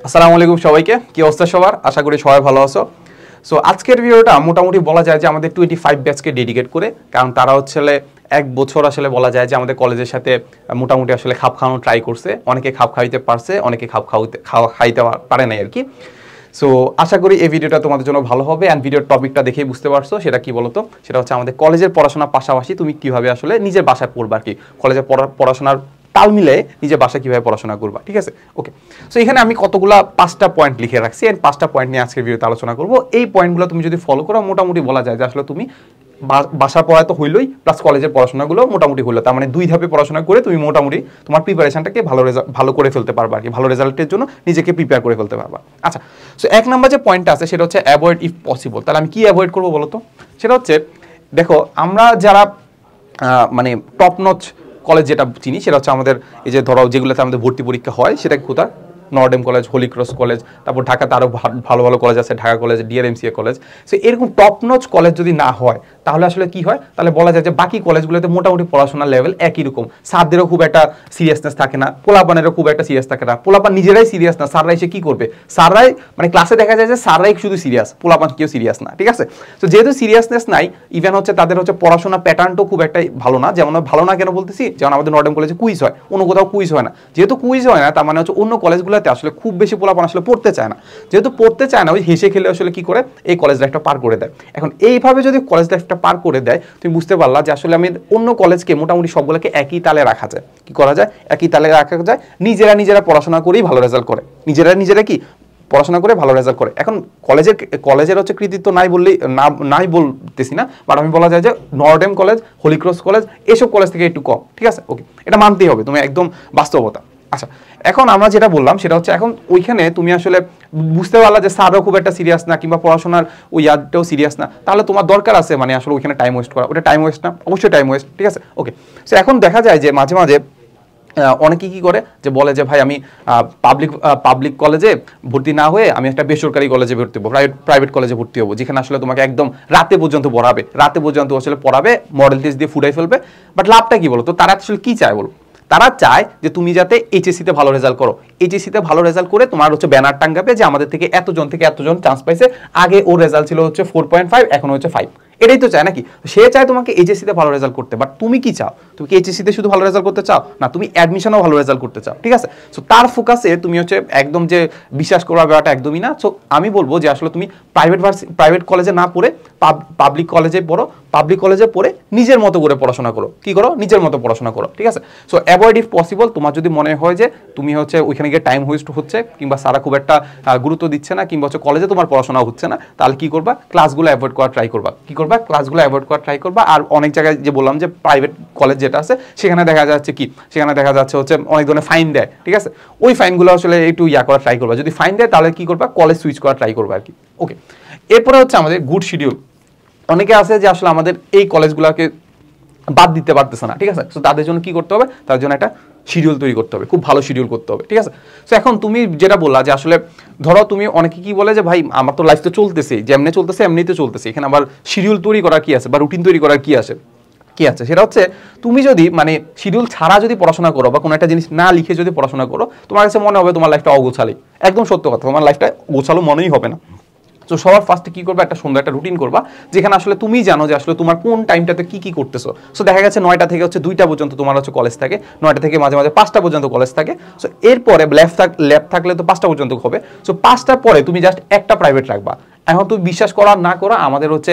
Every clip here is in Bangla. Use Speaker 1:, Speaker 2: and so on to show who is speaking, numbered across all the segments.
Speaker 1: আসসালামু আলাইকুম সবাইকে, কি অবস্থা সবার? আশা করি সবাই ভালো আছো। সো আজকের ভিডিওটা মোটামুটি বলা যায় যে আমাদের 25 ব্যাচকে ডেডিকেট করে, কারণ তারা হচ্ছে এক বছর আসলে বলা যায় যে আমাদের কলেজের সাথে মোটামুটি আসলে খাপ খাওয়ানো ট্রাই করছে। অনেকে খাপ খাইতে পারছে, অনেকে খাইতে পারে নাই আর কি। সো আশা করি এই ভিডিওটা তোমাদের জন্য ভালো হবে। অ্যান্ড ভিডিওর টপিকটা দেখেই বুঝতে পারছো সেটা কি বলতো, সেটা হচ্ছে আমাদের কলেজের পড়াশোনার পাশাপাশি তুমি কিভাবে আসলে নিজের বাসায় পড়বা আর কি, কলেজের পড়াশোনার তাল মিলে নিজের বাসায় কিভাবে পড়াশোনা করবা, ঠিক আছে? ওকে, সো এখানে আমি কতগুলা 5টা পয়েন্ট লিখে রাখছি, এর 5টা পয়েন্ট নিয়ে আজকের ভিডিওতে আলোচনা করবো। এই পয়েন্টগুলো তুমি যদি ফলো করো মোটামুটি বলা যায় যে আসলে তুমি বাসার পড়ায় তো হইলই, প্লাস কলেজের পড়াশোনাগুলো মোটামুটি হইলো। তার মানে 2 ধাপে পড়াশোনা করে তুমি মোটামুটি তোমার প্রিপারেশনটাকে ভালো করে ফেলতে পারবা আর কি, ভালো রেজাল্টের জন্য নিজেকে প্রিপেয়ার করে ফেলতে পারবা। আচ্ছা, সো 1 নম্বর যে পয়েন্টটা আছে সেটা হচ্ছে অ্যাভয়েড ইফ পসিবল। তাহলে আমি কি অ্যাভয়েড করবো বলো তো? সেটা হচ্ছে, দেখো আমরা যারা মানে টপ নচ কলেজ যেটা চিনি সেটা হচ্ছে আমাদের এই যে ধরো যেগুলোতে আমাদের ভর্তি পরীক্ষা হয় সেটা কোথায়, নর্ডেম কলেজ, হোলি ক্রস কলেজ, তারপর ঢাকাতে আরও ভালো ভালো কলেজ আছে, ঢাকা কলেজ, ডিআরএমসিএ কলেজ। সো এরকম টপ নচ কলেজ যদি না হয় তাহলে আসলে কি হয়, তাহলে বলা যায় যে বাকি কলেজগুলোতে মোটামুটি পড়াশোনার লেভেল একই রকম, স্যারদেরও খুব একটা সিরিয়াসনেস থাকে না, পোলাপানেরও খুব একটা সিরিয়াস থাকে না। পোলাপান নিজেরাই সিরিয়াস না, স্যাররা এসে কি করবে? স্যাররাই মানে ক্লাসে দেখা যায় যে স্যাররাই শুধু সিরিয়াস, পোলাপান কেউ সিরিয়াস না, ঠিক আছে? তো যেহেতু সিরিয়াসনেস নাই, ইভেন হচ্ছে তাদের হচ্ছে পড়াশোনা প্যাটার্নটাও খুব একটা ভালো না। যেমন ভালো না কেন বলতেছি, যেমন আমাদের নর্ডেম কলেজে কুইজ হয়, অন্য কোথাও কুইজ হয় না। যেহেতু কুইজ হয় না, তার মানে হচ্ছে অন্য কলেজগুলোতে আসলে খুব বেশি পোলাপান আসলে পড়তে চায় না। যেহেতু পড়তে চায় না, ওই হেসে খেলে আসলে কি করে এই কলেজ লাইফটা পার করে দেয়। এখন এইভাবে যদি কলেজ লাইফটা পার করে দেয়, তুমি বুঝতে পারলা যে আসলে আমি অন্য কলেজকে মোটামুটি সবগুলোকে একই তালে রাখা যায়। কি করা যায়? একই তালে রাখা যায়, নিজেরা পড়াশোনা করেই ভালো রেজাল্ট করে, নিজেরা কি পড়াশোনা করে ভালো রেজাল্ট করে। এখন কলেজের হচ্ছে কৃতিত্ব নাই বললেই নাই বলতেছি না, বাট আমি বলা যায় যে নর্ডেম কলেজ, হোলি ক্রস কলেজ, এসব কলেজ থেকে একটু কম, ঠিক আছে? ওকে, এটা মানতেই হবে, তুমি একদম বাস্তবতা। আচ্ছা, এখন আমরা যেটা বললাম সেটা হচ্ছে, এখন ওইখানে তুমি আসলে বুঝতে পারলা যে স্যারও খুব একটা সিরিয়াস না, কিংবা পড়াশোনার ওই ইয়ারটাও সিরিয়াস না, তাহলে তোমার দরকার আছে মানে আসলে ওইখানে টাইম ওয়েস্ট করা? ওটা টাইম ওয়েস্ট না, অবশ্যই টাইম ওয়েস্ট, ঠিক আছে? ওকে, সো এখন দেখা যায় যে মাঝে মাঝে অনেকে কি করে যে বলে যে ভাই আমি পাবলিক কলেজে ভর্তি না হয়ে আমি একটা বেসরকারি কলেজে ভর্তি হবো, প্রাইভেট কলেজে ভর্তি হবো, যেখানে আসলে তোমাকে একদম রাতে পর্যন্ত আসলে পড়াবে, মডেল টেস্ট দিয়ে ফুটাই ফেলবে। বাট লাভটা কি বলো তো? তারা আসলে কি চায় বলো? তারা চায় যে তুমি যাতে এইচএসসিতে ভালো রেজাল্ট করো, এইচএসসিতে ভালো রেজাল্ট করে তোমার হচ্ছে ব্যানার টাঙ্গাবে যে আমাদের থেকে এতজন চান্স পাইছে, আগে ওর রেজাল্ট ছিল হচ্ছে 4.5, এখন হচ্ছে 5। এটাই তো চায় নাকি? সে চায় তোমাকে এইচএসসিতে ভালো রেজাল্ট করতে, বাট তুমি কি চাও? তুমি কি এইচএসসিতে শুধু ভালো রেজাল্ট করতে চাও? না, তুমি অ্যাডমিশনও ভালো রেজাল্ট করতে চাও, ঠিক আছে? সো তার ফোকাসে তুমি হচ্ছে একদম যে বিশ্বাস করার ব্যাপারটা একদমই না। সো আমি বলবো যে আসলে তুমি প্রাইভেট কলেজে না পড়ে পাবলিক কলেজে পড়ো, পাবলিক কলেজে পড়ে নিজের মতো করে পড়াশোনা করো। কি করো? নিজের মতো পড়াশোনা করো, ঠিক আছে? So avoid if possible. তোমার যদি মনে হয় যে তুমি হচ্ছে ওইখানে গিয়ে টাইম ওয়েস্ট হচ্ছে, কিংবা সারা খুব একটা গুরুত্ব দিচ্ছে না, কিংবা হচ্ছে কলেজে তোমার পড়াশোনা হচ্ছে না, তাহলে কি করবা? ক্লাসগুলো অ্যাভয়েড করার ট্রাই করবা। কি করবা? ক্লাসগুলো অ্যাভয়েড করার ট্রাই করবা। আর অনেক জায়গায় যে বললাম যে প্রাইভেট কলেজ যেটা আছে সেখানে দেখা যাচ্ছে হচ্ছে অনেক ধরনের ফাইন দেয়, ঠিক আছে? ওই ফাইনগুলো আসলে একটু করার ট্রাই করবা। যদি ফাইন দেয় তাহলে কি করবা? কলেজ সুইচ করার ট্রাই করবা আর কি। ওকে, এরপরে হচ্ছে আমাদের গুড শিডিউল। অনেকে আছে যে আসলে আমাদের এই কলেজগুলোকে বাদ দিতে পারতেছে না, ঠিক আছে? সো তাদের জন্য কি করতে হবে? তার জন্য একটা শিডিউল তৈরি করতে হবে, খুব ভালো শিডিউল করতে হবে, ঠিক আছে? সো এখন তুমি যেটা বললা যে আসলে ধরো তুমি অনেকে কি বলে যে ভাই আমার তো লাইফ তো চলতেছে, যেমনি চলতেছে এমনিতে চলতেছে, এখানে আবার শিডিউল তৈরি করার কি আছে বা রুটিন তৈরি করার কি আছে? সেটা হচ্ছে তুমি যদি মানে শিডিউল ছাড়া যদি পড়াশোনা করো বা কোনো একটা জিনিস না লিখে যদি পড়াশোনা করো, তোমার কাছে মনে হবে তোমার লাইফটা অগোছালি। একদম সত্য কথা, তোমার লাইফটা গোছালো মনেই হবে না। তো সবার ফার্স্টে কি করবা? একটা সুন্দর একটা রুটিন করবা, যেখানে আসলে তুমি জানো যে আসলে তোমার কোন টাইমটাতে কি করতেছো। সো দেখা গেছে 9টা থেকে হচ্ছে 2টা পর্যন্ত তোমার হচ্ছে কলেজ থাকে, 9টা থেকে মাঝে মাঝে 5টা পর্যন্ত কলেজ থাকে। সো এরপরে ল্যাব থাকলে তো 5টা পর্যন্ত হবে। সো 5টার পরে তুমি জাস্ট একটা প্রাইভেট রাখবা। এখন তুমি বিশ্বাস করা না করা, আমাদের হচ্ছে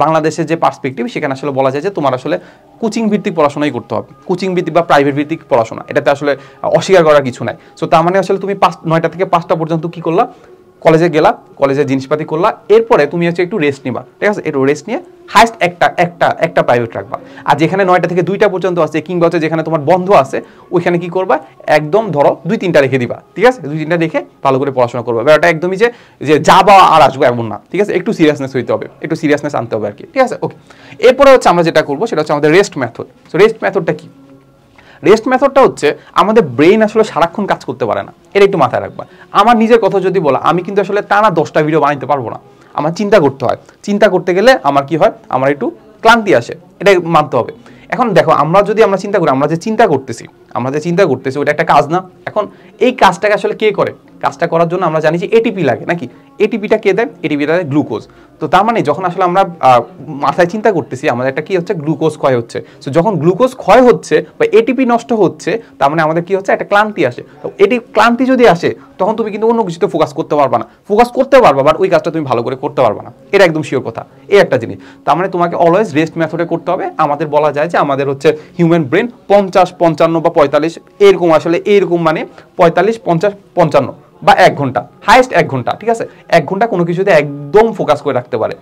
Speaker 1: বাংলাদেশের যে পার্সপেক্টিভ সেখানে আসলে বলা যায় যে তোমার আসলে কোচিং ভিত্তিক পড়াশোনাই করতে হবে, কোচিং ভিত্তিক বা প্রাইভেট ভিত্তিক পড়াশোনা, এটাতে আসলে অস্বীকার করার কিছু নাই। সো তার মানে আসলে তুমি 9টা থেকে 5টা পর্যন্ত কি করলা? কলেজে গেলা, কলেজের জিনিসপাতি করলা, এরপরে তুমি হচ্ছে একটু রেস্ট নিবা, ঠিক আছে? একটু রেস্ট নিয়ে হাইস্ট একটা প্রাইভেট রাখবা। আর যেখানে 9টা থেকে 2টা পর্যন্ত আছে, কিংবা হচ্ছে যেখানে তোমার বন্ধ আছে, ওইখানে কি করবা? একদম ধরো 2-3টা রেখে দিবা, ঠিক আছে? 2-3টা রেখে ভালো করে পড়াশোনা করবা। ব্যাপারটা একদমই যে যাবা আর আসবো এমন না, ঠিক আছে? একটু সিরিয়াসনেস হইতে হবে, একটু সিরিয়াসনেস আনতে হবে আর কি, ঠিক আছে? ওকে, এরপরে হচ্ছে আমরা যেটা করবো সেটা হচ্ছে আমাদের রেস্ট মেথড। সো রেস্ট মেথডটা কি? রেস্ট মেথডটা হচ্ছে আমাদের ব্রেইন আসলে সারাক্ষণ কাজ করতে পারে না, এটা একটু মাথায় রাখবা। আমার নিজের কথা যদি বলা, আমি কিন্তু আসলে টানা 10টা ভিডিও বানাইতে পারবো না, আমার চিন্তা করতে হয়। চিন্তা করতে গেলে আমার কি হয়? আমার একটু ক্লান্তি আসে, এটা মানতে হবে। এখন দেখো, আমরা চিন্তা করি, আমরা যে চিন্তা করতেছি, আমরা যে চিন্তা করতেছি ওটা একটা কাজ না। এখন এই কাজটাকে আসলে কে করে? কাজটা করার জন্য আমরা জানি যে এটিপি লাগে নাকি? এটিপিটা কে দেয়? এটিপিটা দেয় গ্লুকোজ। তো তার মানে যখন আসলে আমরা মাথায় চিন্তা করতেছি আমাদের একটা কি হচ্ছে, গ্লুকোজ ক্ষয় হচ্ছে। তো যখন গ্লুকোজ ক্ষয় হচ্ছে বা এটিপি নষ্ট হচ্ছে, তার মানে আমাদের কি হচ্ছে, একটা ক্লান্তি আসে। তো এটি ক্লান্তি যদি আসে তখন তুমি কিন্তু অন্য কিছুতে ফোকাস করতে পারবা না। ফোকাস করতে পারবা বাট ওই কাজটা তুমি ভালো করে করতে পারবা না, এটা একদম শিওর কথা। এই একটা জিনিস। তার মানে তোমাকে অলওয়েজ রেস্ট মেথডে করতে হবে। আমাদের বলা যায় যে আমাদের হচ্ছে হিউম্যান ব্রেন 50, 55 বা 45 এরকম, আসলে এরকম মানে 45, 50, 55 বা 1 ঘন্টা, হাইয়েস্ট 1 ঘন্টা, ঠিক আছে? 1 ঘন্টা কোনো কিছুতে একদম ফোকাস করে রাখতে পারে।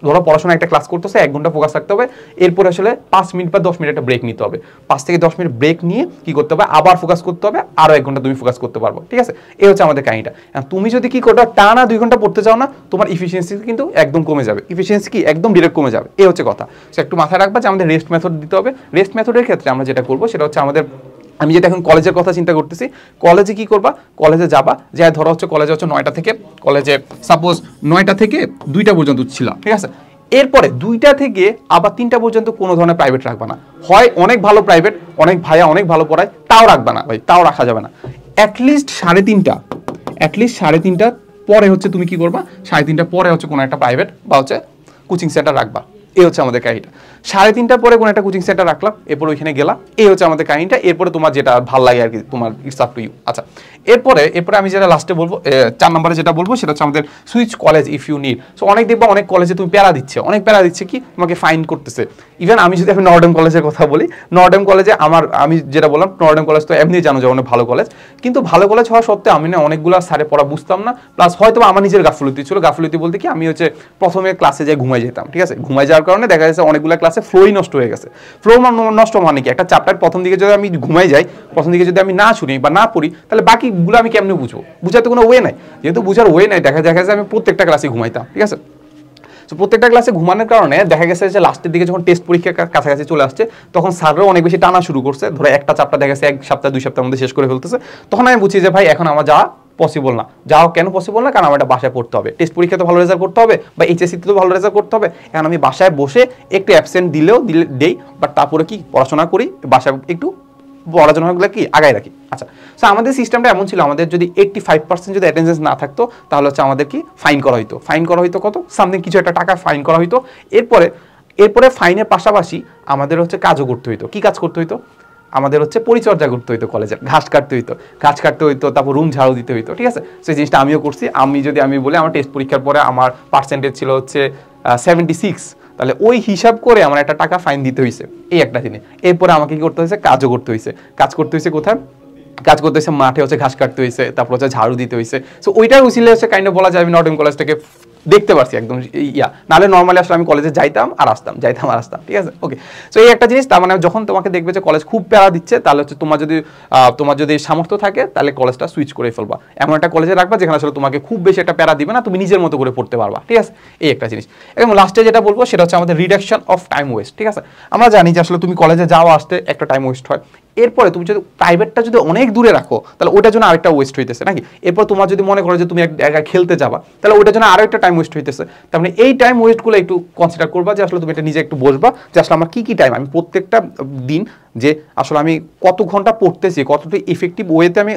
Speaker 1: ধরো পড়াশোনা একটা ক্লাস করতেছে, 1 ঘন্টা ফোকাস রাখতে হবে, এরপর আসলে 5 মিনিট বা 10 মিনিট একটা ব্রেক নিতে হবে। 5 থেকে 10 মিনিট ব্রেক নিয়ে কি করতে হবে, আবার ফোকাস করতে হবে, আরো 1 ঘন্টা তুমি ফোকাস করতে পারবো, ঠিক আছে? এই হচ্ছে আমাদের কাহিনীটা। তুমি যদি কি করো, টানা 2 ঘন্টা পড়তে চাও না, তোমার ইফিসিয়েন্সি কিন্তু একদম কমে যাবে। ইফিসিয়েন্সি কি একদম ডিরেক্ট কমে যাবে, এই হচ্ছে কথা। সো একটু মাথায় রাখবা যে আমাদের রেস্ট মেথড দিতে হবে। রেস্ট মেথডের ক্ষেত্রে আমরা যেটা করবো সেটা হচ্ছে আমাদের, আমি যেটা এখন কলেজের কথা চিন্তা করতেছি, কলেজে কি করবা, কলেজে যাবা, যে ধরো হচ্ছে কলেজে হচ্ছে 9টা থেকে, কলেজে সাপোজ 9টা থেকে 2টা পর্যন্ত ছিল, ঠিক আছে? এরপরে 2টা থেকে আবার 3টা পর্যন্ত কোনো ধরনের প্রাইভেট রাখবা না। হয় অনেক ভালো প্রাইভেট, অনেক ভাইয়া অনেক ভালো পড়ায়, তাও রাখবা না ভাই, তাও রাখা যাবে না। অ্যাটলিস্ট 3:30 পরে হচ্ছে তুমি কি করবা, 3:30 পরে হচ্ছে কোনো একটা প্রাইভেট বা হচ্ছে কোচিং সেন্টার রাখবা। এই হচ্ছে আমাদের কাহিনীটা। 3:30টার পরে কোনো একটা কোচিং সেন্টার রাখলাম, এরপর ওইখানে গেলাম, এই হচ্ছে আমাদের কাহিনীটা। এরপরে তোমার যেটা ভালো লাগে আর কি, তোমার ইটস আপ টু ইউ। আচ্ছা, এরপরে আমি যেটা লাস্টে বলবো, 4 নম্বরে যেটা বলবো সেটা হচ্ছে আমাদের switch college if you need. So অনেক দেখবা অনেক কলেজে তুমি প্যারা দিচ্ছে, অনেক প্যারা দিচ্ছে কি, তোমাকে ফাইন করতেছে। ইভেন আমি যদি নর্ডেম কলেজের কথা বলি, নর্ডেম কলেজে আমি যেটা বললাম, নর্ডেম কলেজ তো এমনি জানো যে অনেক ভালো কলেজ, কিন্তু ভালো কলেজ হওয়া সত্ত্বেও আমি না অনেকগুলো স্যারে পড়া বুঝতাম না, প্লাস হয়তো আমার নিজের গাফলতি ছিল। গাফলতি বলতে কি, আমি হচ্ছে প্রথমে ক্লাসে যাই ঘুমাই যেতাম, ঠিক আছে? ঘুমাই যাওয়ার কারণে দেখা যাচ্ছে অনেকগুলো ক্লাসে ফ্লোই নষ্ট হয়ে গেছে। ফ্লো নষ্ট মানে কি, একটা চ্যাপ্টার প্রথম দিকে যদি আমি ঘুমাই যাই, প্রথম দিকে যদি আমি না শুনি বা না পড়ি, তাহলে বাকিগুলো আমি কেমনে বুঝবো? বুঝার তো কোনো ওয়ে নাই। যেহেতু বুঝার ওয়ে নাই, দেখা যায় আমি প্রত্যেকটা ক্লাসে ঘুমাইতাম, ঠিক আছে? তো প্রত্যেকটা ক্লাসে ঘুমানোর কারণে দেখা গেছে যে লাস্টের দিকে যখন টেস্ট পরীক্ষার কাছাকাছি চলে আসছে, তখন স্যাররাও অনেক বেশি টানা শুরু করছে। ধরো একটা চ্যাপ্টার দেখা গেছে 1 সপ্তাহ 2 সপ্তাহের মধ্যে শেষ করে ফেলতেছে। তখন আমি বুঝি যে ভাই এখন আমার যাওয়া পসিবল না। যাওয়া কেন পসিবল না? কারণ আমার এটা বাসায় পড়তে হবে, টেস্ট পরীক্ষাতে ভালো রেজাল্ট করতে হবে বা এইচএসসিতে তো ভালো রেজাল্ট করতে হবে। এখন আমি বাসায় বসে একটু অ্যাবসেন্ট দেই, বাট তারপরে কি পড়াশোনা করি, বাসায় একটু পড়াশোনাগুলো কি আগায় রাখি। আচ্ছা, সো আমাদের সিস্টেমটা এমন ছিল, আমাদের যদি 85% যদি অ্যাটেন্ডেন্স না থাকতো, তাহলে হচ্ছে আমাদের কি ফাইন করা হইতো। ফাইন করা হইতো কত, সামথিং কিছু একটা টাকা ফাইন করা হইতো। এরপরে ফাইনের পাশাপাশি আমাদের হচ্ছে কাজও করতে হইতো। কি কাজ করতে হইতো? আমাদের হচ্ছে পরিচর্যা করতে হইতো, কলেজের ঘাস কাটতে হইতো, তারপর রুম ঝাড়ু দিতে হইতো, ঠিক আছে? সেই জিনিসটা আমিও করছি। আমি বলি, আমার টেস্ট পরীক্ষার পরে আমার পার্সেন্টেজ ছিল হচ্ছে 76, তাহলে ওই হিসাব করে আমার একটা টাকা ফাইন দিতে হয়েছে, এই একটা জিনিস। এরপরে আমাকে কি করতে হয়েছে, কাজও করতে হয়েছে। কাজ করতে হয়েছে কোথায়? কাজ করতে হয়েছে মাঠে, হচ্ছে ঘাস কাটতে হয়েছে, তারপর হচ্ছে ঝাড়ু দিতে হয়েছে। সো ওইটার উচিলে হচ্ছে কাইন্ড অফ বলা যায় আমি নর্ডেম কলেজটাকে দেখতে পারছি একদম নাহলে নর্মালি আসলে আমি কলেজে যাইতাম আর আসতাম, ঠিক আছে? ওকে, সো এই একটা জিনিস। তার মানে যখন তোমাকে দেখবে যে কলেজ খুব প্যারা দিচ্ছে, তাহলে হচ্ছে তোমার যদি সামর্থ্য থাকে, তাহলে কলেজটা সুইচ করে ফেলবা। এমন একটা কলেজে রাখবা যেখানে আসলে তোমাকে খুব বেশি একটা প্যারা দিবে না, তুমি নিজের মতো করে পড়তে পারবা, ঠিক আছে? এই একটা জিনিস। এবং লাস্টে যেটা বলবো সেটা হচ্ছে আমাদের রিডাকশন অফ টাইম ওয়েস্ট, ঠিক আছে? আমরা জানি যে আসলে তুমি কলেজে যাওয়া আসতে একটা টাইম ওয়েস্ট হয়। এরপরে তুমি যদি প্রাইভেটটা যদি অনেক দূরে রাখো, তাহলে ওটার জন্য আরেকটা ওয়েস্ট হইতেছে নাকি? এরপর তোমার যদি মনে করো যে তুমি এক জায়গায় খেলতে যাবা, তাহলে ওটার জন্য আরো একটা টাইম ওয়েস্ট হইতেছে। তার মানে এই টাইম ওয়েস্টগুলো একটু কনসিডার করবা, যে আসলে তুমি এটা নিজে একটু বসবা, যে আসলে আমার কি টাইম, আমি প্রত্যেকটা দিন যে আসলে আমি কত ঘন্টা পড়তেছি, কতটা ইফেক্টিভ ওয়েতে আমি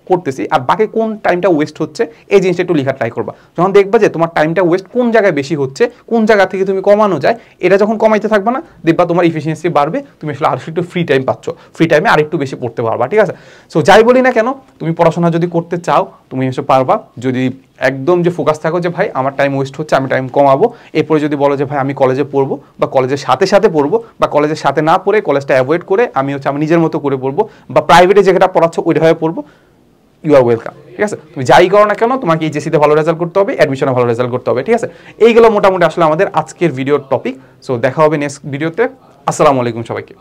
Speaker 1: করতেছি, আর বাকি কোন টাইমটা ওয়েস্ট হচ্ছে, এই জিনিসটা একটু লেখা ট্রাই করবা। যখন দেখবা যে তোমার টাইমটা ওয়েস্ট কোন জায়গায় বেশি হচ্ছে, কোন জায়গা থেকে তুমি কমানো যায়, এটা যখন কমাইতে থাকবা না, দেখবা তোমার ইফিসিয়েন্সি বাড়বে, তুমি আসলে আর একটু ফ্রি টাইম পাচ্ছ, ফ্রি টাইমে আরেকটু বেশি পড়তে পারবা, ঠিক আছে? সো যাই বলি না কেন, তুমি পড়াশোনা যদি করতে চাও, তুমি এসে পারবা। যদি একদম যে ফোকাস থাকো যে ভাই আমার টাইম ওয়েস্ট হচ্ছে, আমি টাইম কমাবো, এরপরে যদি বলো যে ভাই আমি কলেজে পড়বো বা কলেজের সাথে পড়বো, বা কলেজের সাথে না পড়ে কলেজটা অ্যাভয়েড করে আমি নিজের মতো করে পড়বো, বা প্রাইভেটে যেটা পড়াচ্ছ ওইভাবে পড়বো, ইউ আর ওয়েলকাম, ঠিক আছে? তুমি যাই করো না কেন, তোমাকে এইচএসসিতে ভালো রেজাল্ট করতে হবে, অ্যাডমিশনে ভালো রেজাল্ট করতে হবে, ঠিক আছে? এইগুলো মোটামুটি আসলে আমাদের আজকের ভিডিওর টপিক। সো দেখা হবে নেক্সট ভিডিওতে। আসসালামু আলাইকুম সবাইকে।